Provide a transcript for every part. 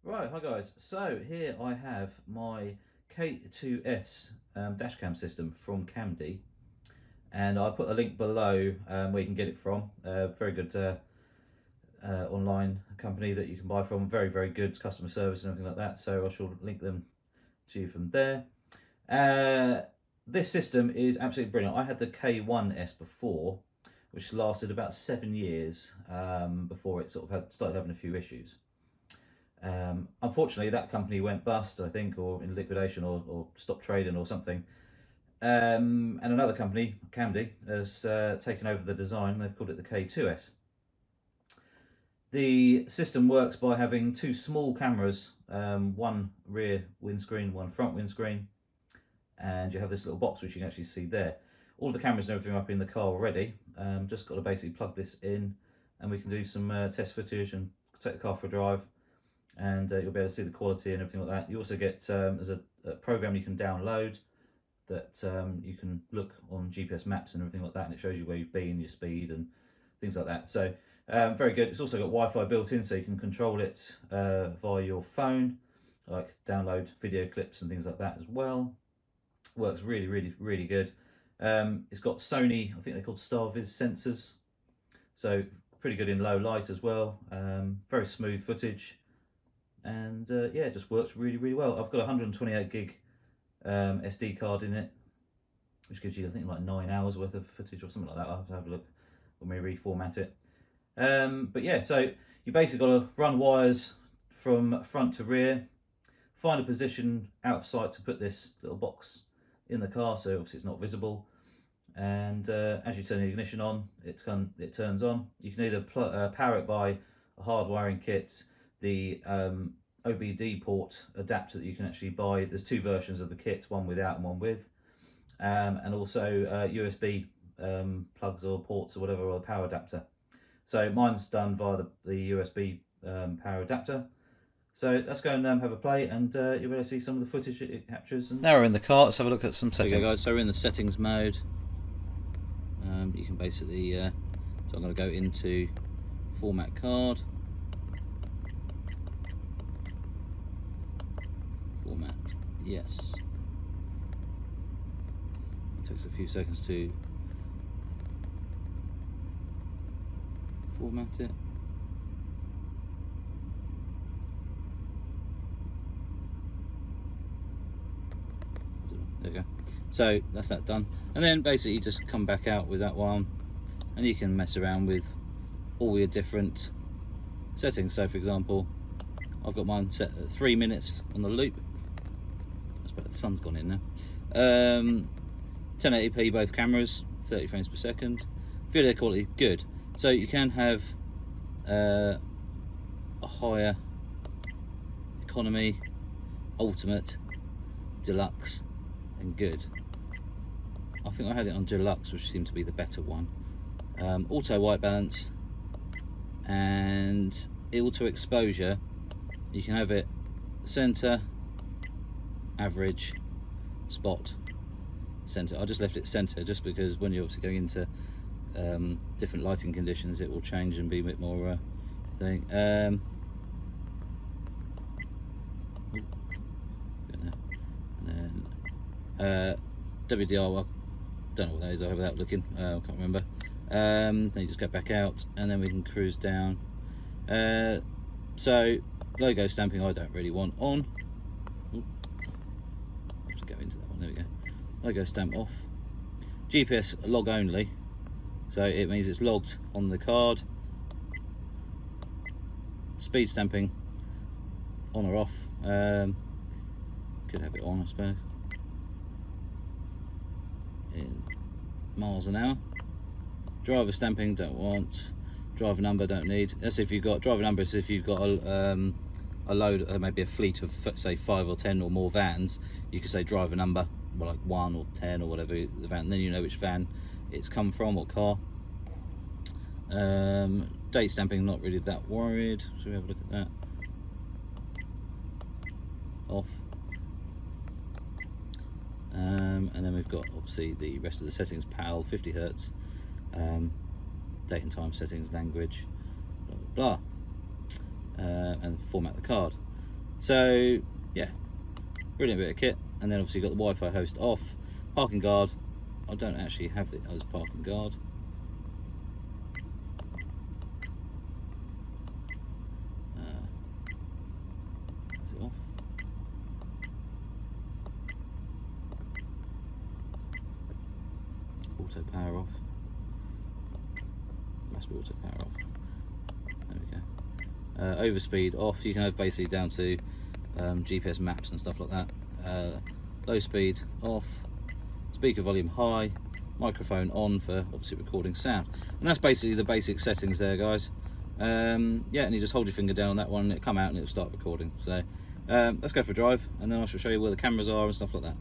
Right, hi guys. So here I have my K2S dashcam system from Camdy, and I put a link below where you can get it from. Very good online company that you can buy from. Very good customer service and everything like that. So I shall link them to you from there. This system is absolutely brilliant. I had the K1S before, which lasted about 7 years before it sort of started having a few issues. Unfortunately, that company went bust, I think, or in liquidation, or stopped trading or something. And another company, Camdy, has taken over the design. They've called it the K2S. The system works by having two small cameras, one rear windscreen, one front windscreen, and you have this little box which you can actually see there. All the cameras and everything are up in the car already. Just got to basically plug this in, and we can do some test footage and take the car for a drive. And you'll be able to see the quality and everything like that. You also get there's a program you can download that you can look on GPS maps and everything like that, and it shows you where you've been, your speed and things like that. So very good. It's also got Wi-Fi built in, so you can control it via your phone, like download video clips and things like that as well. Works really good. It's got Sony, I think they're called StarViz sensors, so pretty good in low light as well. Very smooth footage. And yeah, it just works really well. I've got a 128 gig SD card in it, which gives you, I think, like 9 hours worth of footage or something like that. I'll have to have a look when we reformat it. But yeah, so you basically got to run wires from front to rear, find a position out of sight to put this little box in the car, so obviously it's not visible. And as you turn the ignition on, it turns on. You can either power it by a hard wiring kit, the OBD port adapter that you can actually buy. There's two versions of the kit, one without and one with, and also USB plugs or ports or whatever, or a power adapter. So mine's done via the USB power adapter. So let's go and have a play, and you'll be able to see some of the footage it captures. And now we're in the car, let's have a look at some settings. There we go, guys. So we're in the settings mode. You can basically, so I'm going to go into format card. Format, yes. It takes a few seconds to format it. There we go. So that's that done. And then basically you just come back out with that one, and you can mess around with all your different settings. So for example, I've got mine set at 3 minutes on the loop. I suppose the sun's gone in now. 1080p both cameras, 30 frames per second. Video quality good. So you can have a higher, economy, ultimate, deluxe, and good. I think I had it on deluxe, which seemed to be the better one. Auto white balance and auto exposure. You can have it center, average, spot, center. I just left it center just because when you're obviously going into different lighting conditions, it will change and be a bit more thing. WDR, well, don't know what that is without looking, I can't remember. Then you just go back out, and then we can cruise down. So logo stamping I don't really want on. Let's go into that one, there we go. Logo stamp off. GPS log only, so it means it's logged on the card. Speed stamping on or off. Could have it on, I suppose. In miles an hour. Driver stamping don't want. Driver number don't need. That's if you've got driver number. Is if you've got a load, maybe a fleet of say 5 or 10 or more vans. You could say driver number, well, like 1 or 10 or whatever the van. And then you know which van it's come from or car. Date stamping, not really that worried. So we have a look at that. Off. And then we've got obviously the rest of the settings: PAL, 50 Hz, date and time settings, language, blah blah blah, and format the card. So yeah, brilliant bit of kit. And then obviously you've got the Wi-Fi host off, parking guard. I don't actually have it as parking guard. Is it off? Auto power off. Must be auto power off. There we go. Overspeed off. You can have basically down to GPS maps and stuff like that. Low speed off. Speaker volume high. Microphone on for obviously recording sound. And that's basically the basic settings there, guys. Yeah, and you just hold your finger down on that one and it'll come out and it'll start recording. So let's go for a drive and then I shall show you where the cameras are and stuff like that.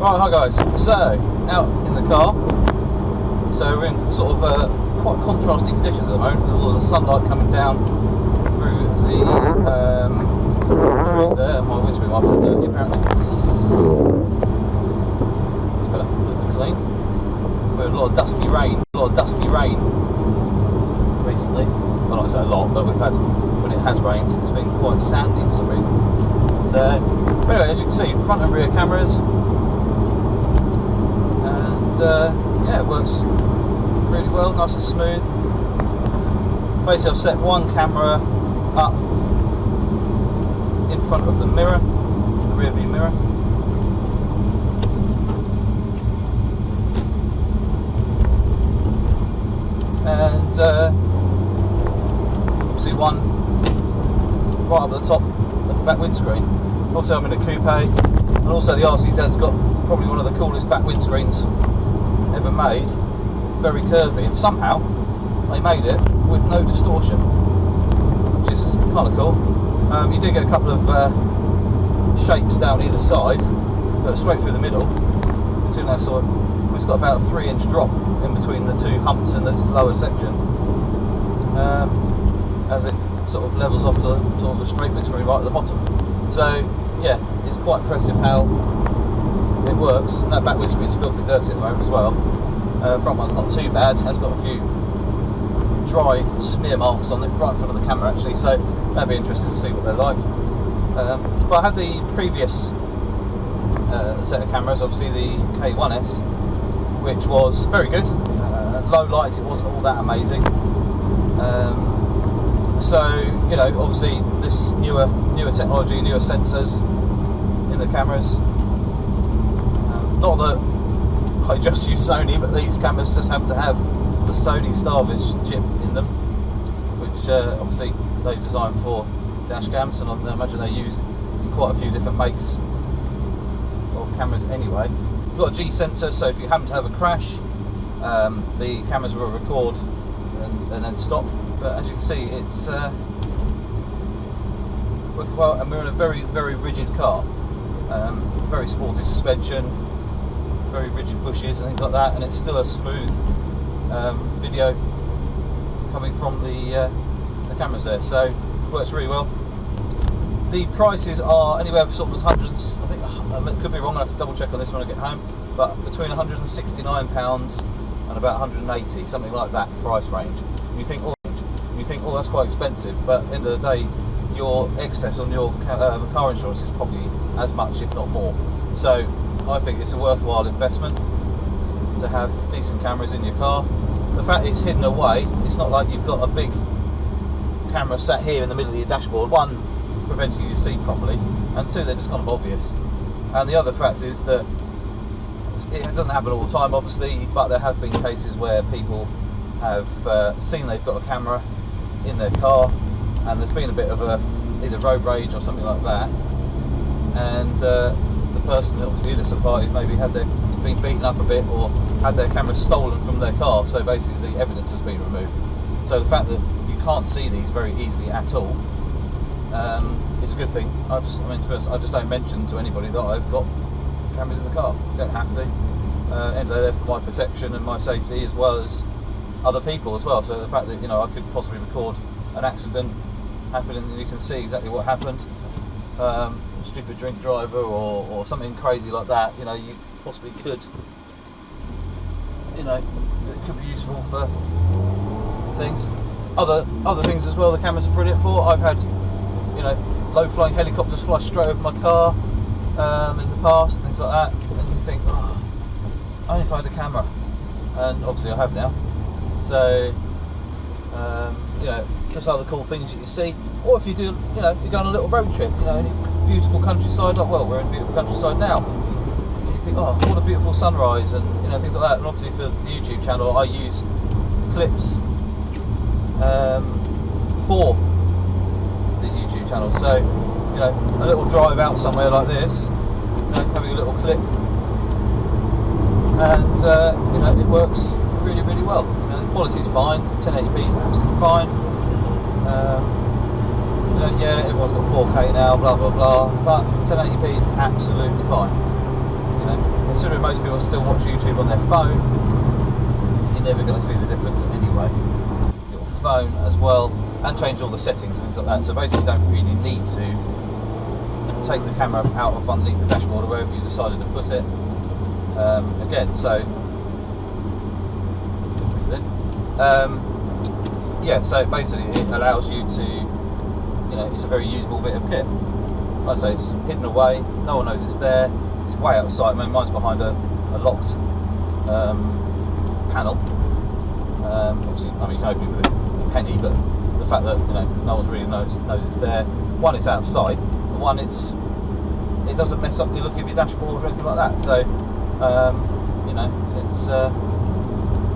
Right, hi guys, so out in the car, so we're in sort of quite contrasting conditions at the moment. There's a lot of sunlight coming down through the trees there, and my windscreen might be dirty apparently. It's better, a little bit clean. We had a lot of dusty rain recently. Well, not say a lot, but we've had, when it has rained, it's been quite sandy for some reason. So, anyway, as you can see, front and rear cameras. Yeah, it works really well, nice and smooth. Basically I've set one camera up in front of the mirror, the rear view mirror. And obviously one right up at the top of the back windscreen. Also I'm in a coupe, and also the RCZ's got probably one of the coolest back windscreens ever made, very curvy, and somehow they made it with no distortion, which is kind of cool. You do get a couple of shapes down either side, but straight through the middle. You see that sort of, it's got about a 3-inch drop in between the two humps in this lower section, as it sort of levels off to sort of a straight windscreen right at the bottom. So yeah, it's quite impressive how it works, and that back windscreen is filthy dirty at the moment as well. Front one's not too bad, has got a few dry smear marks on it right in front of the camera actually, so that'd be interesting to see what they're like. But I had the previous set of cameras, obviously the K2S, which was very good. Low light, it wasn't all that amazing. So, you know, obviously this newer technology, newer sensors in the cameras. Not that I just use Sony, but these cameras just happen to have the Sony Starvish chip in them, which obviously they designed for dash cams, and I imagine they're used in quite a few different makes of cameras anyway. You've got a G sensor, so if you happen to have a crash, the cameras will record and then stop. But as you can see, it's well, and we're in a very, very rigid car, very sporty suspension, very rigid bushes and things like that, and it's still a smooth video coming from the cameras there, so it works really well. The prices are anywhere from sort of hundreds, I think, it could be wrong, I'll have to double check on this when I get home, but between £169 and about 180, something like that price range. And you think, oh, that's quite expensive, but at the end of the day, your excess on your car insurance is probably as much, if not more. So I think it's a worthwhile investment to have decent cameras in your car. The fact it's hidden away, it's not like you've got a big camera sat here in the middle of your dashboard. One, preventing you to see properly, and two, they're just kind of obvious. And the other fact is that it doesn't happen all the time, obviously, but there have been cases where people have seen they've got a camera in their car, and there's been a bit of either road rage or something like that, and the person, obviously innocent parties, maybe been beaten up a bit or had their camera stolen from their car, so basically the evidence has been removed. So the fact that you can't see these very easily at all is a good thing. To be honest, I just don't mention to anybody that I've got cameras in the car. You don't have to. and they're there for my protection and my safety, as well as other people as well. So the fact that, you know, I could possibly record an accident happening and you can see exactly what happened, stupid drink driver or something crazy like that, you know, you possibly could, you know, it could be useful for things. Other things as well the cameras are brilliant for. I've had, you know, low flying helicopters fly straight over my car in the past, things like that, and you think, oh, only if I had a camera, and obviously I have now. So you know, just other cool things that you see. Or if you do, you know, if you go on a little road trip, you know, in a beautiful countryside, like, well, we're in beautiful countryside now, and you think, oh, what a beautiful sunrise, and, you know, things like that. And obviously for the YouTube channel, I use clips for the YouTube channel. So, you know, a little drive out somewhere like this, you know, having a little clip, and you know, it works really, really well. You know, the quality's fine, 1080p is absolutely fine. You know, yeah, everyone's got 4K now, blah blah blah, but 1080p is absolutely fine. You know, considering most people still watch YouTube on their phone, you're never going to see the difference anyway. Your phone as well, and change all the settings and things like that. So basically, you don't really need to take the camera out of underneath the dashboard or wherever you decided to put it. Again, so yeah, so basically it allows you to, you know, it's a very usable bit of kit. Like I say, it's hidden away, no one knows it's there, it's way out of sight. I mean, mine's behind a locked panel. Obviously, I mean, you can open it with a penny, but the fact that, you know, no one really knows it's there. One, it's out of sight. One, it doesn't mess up the look of your dashboard or anything like that. So, you know, it's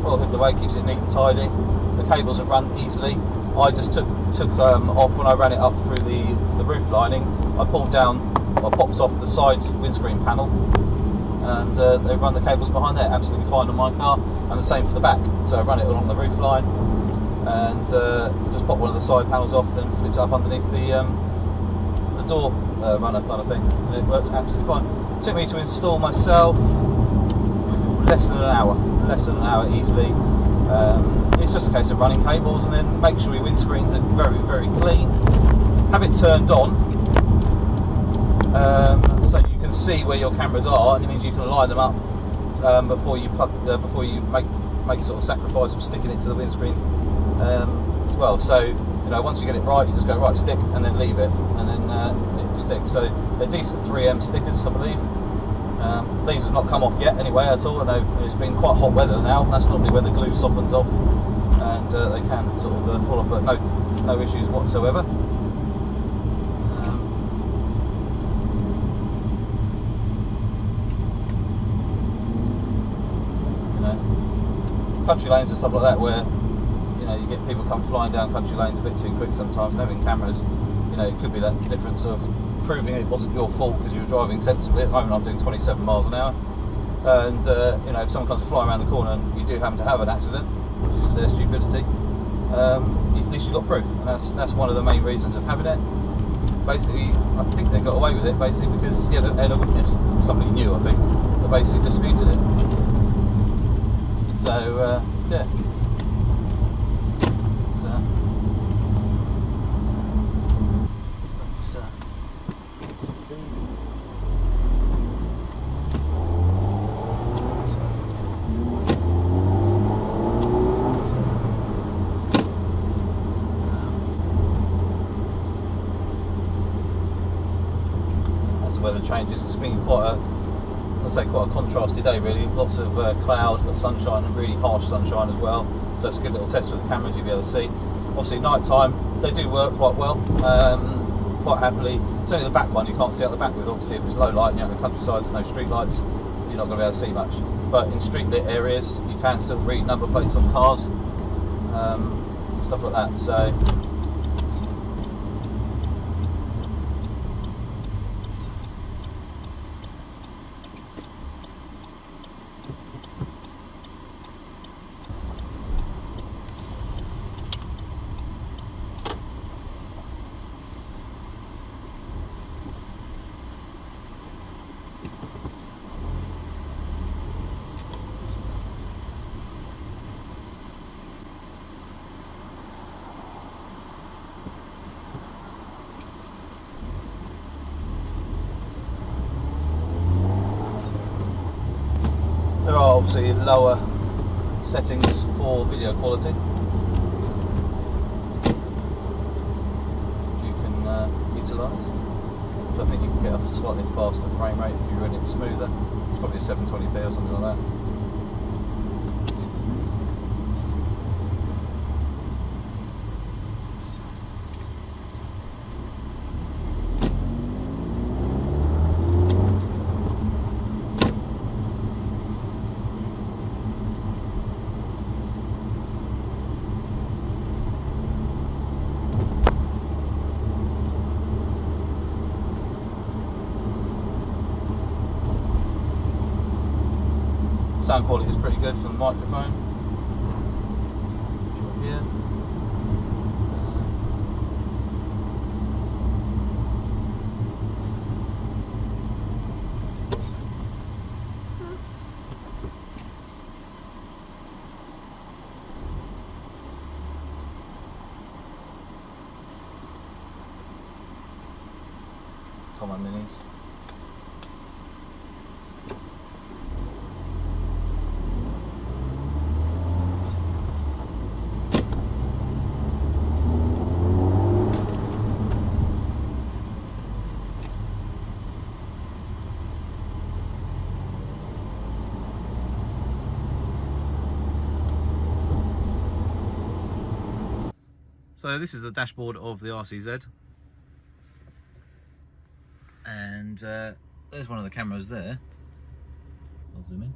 well hidden away, keeps it neat and tidy. The cables are run easily. I just took off when I ran it up through the roof lining. I popped off the side windscreen panel, and they run the cables behind there absolutely fine on my car, and the same for the back. So I run it along the roof line, and just pop one of the side panels off, then flip it up underneath the door runner kind of thing, and it works absolutely fine. It took me to install myself less than an hour easily. It's just a case of running cables, and then make sure your windscreens are very, very clean. Have it turned on, so you can see where your cameras are, and it means you can line them up before you make sort of sacrifice of sticking it to the windscreen as well. So, you know, once you get it right, you just go right stick and then leave it, and then it will stick. So they're decent 3M stickers, I believe. These have not come off yet anyway at all, and it's been quite hot weather now. That's normally when the glue softens off, and they can sort of fall off, but no issues whatsoever. You know, country lanes and stuff like that, where, you know, you get people come flying down country lanes a bit too quick sometimes, and having cameras, you know, it could be that difference of proving it wasn't your fault because you were driving sensibly. At the moment I'm doing 27 miles an hour, and you know, if someone comes flying around the corner and you do happen to have an accident due to their stupidity, at least you've got proof, and that's one of the main reasons of having it. Basically, I think they got away with it basically because, yeah, they had a witness, somebody new, I think, that basically disputed it. So yeah. Weather changes. It's been quite a contrasty day really. Lots of cloud, but sunshine, and really harsh sunshine as well. So it's a good little test for the cameras. You'll be able to see. Obviously, night time they do work quite well, quite happily. It's only the back one you can't see out the back with. Obviously, if it's low light and you're out in the countryside, there's no street lights, you're not going to be able to see much. But in street lit areas, you can still read number plates on cars, stuff like that. So. obviously lower settings for video quality. You can utilise. So I think you can get a slightly faster frame rate if you run it smoother. It's probably a 720p or something like that. Sound quality is pretty good from the microphone. Here. Common minis. So this is the dashboard of the RCZ, and there's one of the cameras there. I'll zoom in.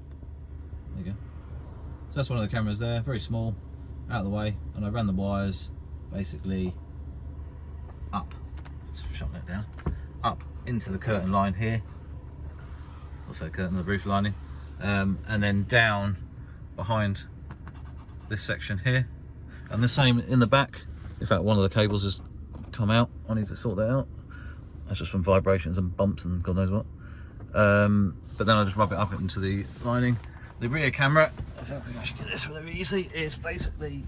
There you go. So that's one of the cameras there, very small, out of the way, and I ran the wires basically up. Let's shut that down. Up into the curtain line here. Also curtain, the roof lining, and then down behind this section here, and the same in the back. In fact, one of the cables has come out. I need to sort that out. That's just from vibrations and bumps and God knows what. But then I just rub it up into the lining. The rear camera, I don't think I should get this really easy, is basically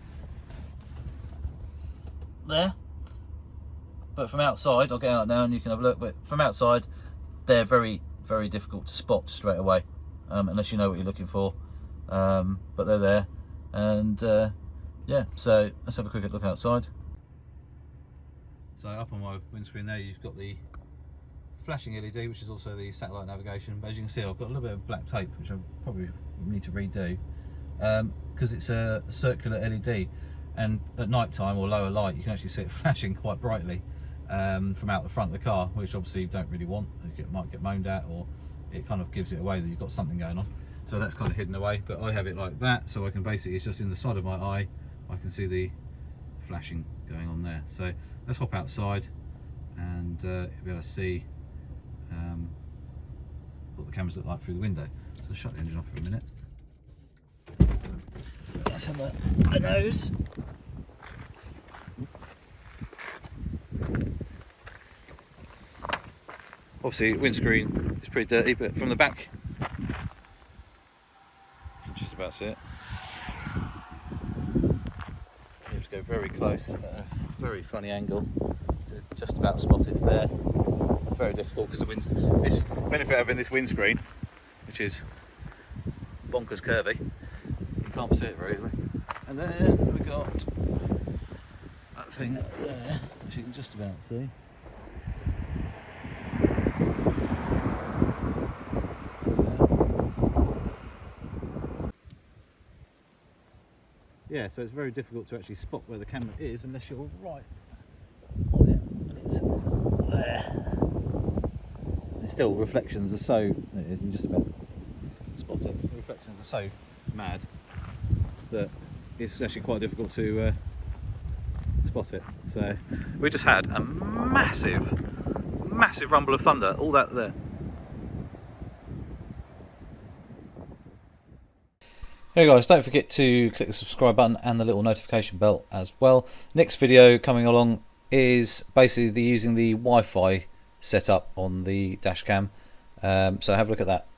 there. But from outside, I'll get out now and you can have a look, but from outside, they're very, very difficult to spot straight away, unless you know what you're looking for. But they're there. And yeah, so let's have a quick look outside. So up on my windscreen there, you've got the flashing LED, which is also the satellite navigation. But as you can see, I've got a little bit of black tape, which I probably need to redo, because it's a circular LED, and at night time or lower light, you can actually see it flashing quite brightly from out the front of the car, which obviously you don't really want. You might get moaned at, or it kind of gives it away that you've got something going on. So that's kind of hidden away, but I have it like that, so I can basically, it's just in the side of my eye, I can see the flashing going on there. So let's hop outside and you'll be able to see what the cameras look like through the window. So I'll shut the engine off for a minute. So let's have a nose. Obviously windscreen is pretty dirty, but from the back you can just about see it. You have to go very close at a very funny angle to just about spot it's there. Very difficult because the this benefit of having this windscreen, which is bonkers curvy, you can't see it very easily. And then we got that thing up there, which you can just about see. Yeah, so it's very difficult to actually spot where the camera is unless you're right on it, and it's there. And still, reflections are so, it is, you can just about spot it. The reflections are so mad that it's actually quite difficult to spot it. So we just had a massive rumble of thunder, all that there. Hey guys, don't forget to click the subscribe button and the little notification bell as well. Next video coming along is basically using the Wi-Fi setup on the dash cam, so have a look at that.